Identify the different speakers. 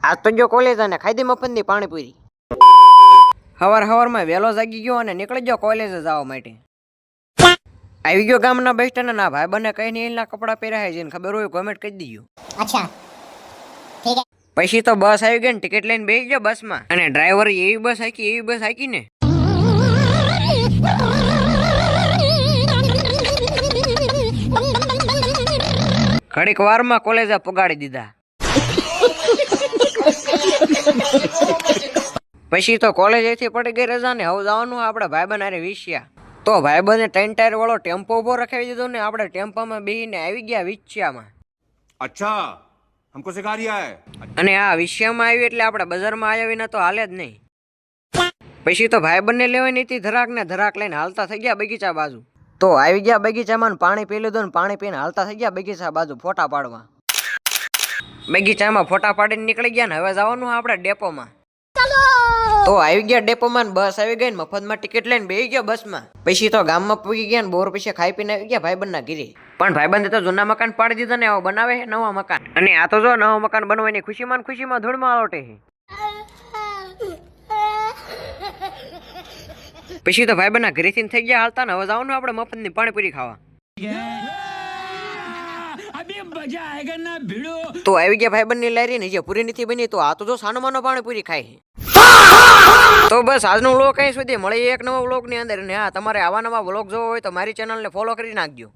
Speaker 1: આજ તો જો કોલેજ અને ખાધી મફતની પાણીપુરી. હવારમાં વહેલો જાગી ગયો અને નીકળી ગયો કોલેજ જવા માટે. આવી ગયો ગામના બસ સ્ટેન્ડ ના ભાઈ બંને કઈ નીલના કપડા પહેર્યા છે, ખબર હોય કોમેન્ટ કરી દીજો.
Speaker 2: અચ્છા ઠીક હે.
Speaker 1: પછી તો બસ આવી ગઈ ને ટિકિટ લઈને બેસી ગયો બસમાં, અને ડ્રાઈવર એવી બસ હાકી ને ઘડીક વારમાં કોલેજે પગાડી દીધા. પછી તો કોલેજ થી પડી ગઈ રજા ને હવે જવાનું આપણે ભાઈબંધ હારે વિછ્યા. તો ભાઈબંધે 3 ટાયર વાળો ટેમ્પો ઉભો રખાવી દીધો ને આપણે ટેમ્પામાં બેસીને આવી ગયા વિછ્યામાં.
Speaker 3: अच्छा हमको सिखा रिया है.
Speaker 1: અને આ વિષયમાં આવી એટલે આપણે બજારમાં આવ્યા વિના તો હાલે જ નહીં. પછી તો ભાઈબંધને લેવાની હતી ધરાક ને ધરાક લઈને હાલતા થઈ ગયા બગીચા બાજુ. તો આવી ગયા બગીચામાં પાણી પી લીધું ને પાણી પીને હાલતા થઈ ગયા બગીચા બાજુ ફોટા પાડવા. બગીચામાં ફોટા પાડીને નીકળી ગયા ને હવે જવાનું આપણે ડેપોમાં. તો આવી ગયા ડેપોમાં, બસ આવી ગઈ ને મફતમાં ટિકિટ લઈને બેસી ગયો બસમાં. પછી તો ગામમાં પૂગી ગયા ને બોર પછી ખાઈ પીને આવી ગયા ભાઈબંધના ઘરે. પણ ભાઈબંધે તો જૂના મકાન પાડી દીધા ને હવે બનાવે છે નવા મકાન. અને આ તો જો નવા મકાન બનવાની ખુશીમાં ધૂળમાં આલોટે છે. પછી તો ભાઈબંધના ઘરેથી થઈ ગયા હાલતા ને હવે જવાનું આપણે મફતની પાણીપુરી ખાવા. તો આવી ગયા ભાઈબંધની લારી ને જે પૂરી નથી બની તો આ તો જો સાનો માનો પાણીપુરી ખાય. તો બસ આજનો વ્લોગ અહીં સુધી, મળીએ એક નવા વ્લોગ ની અંદર. ને હા, તમારે આવા નવા વ્લોગ જોવો હોય તો મારી ચેનલને ફોલો કરી નાખજો.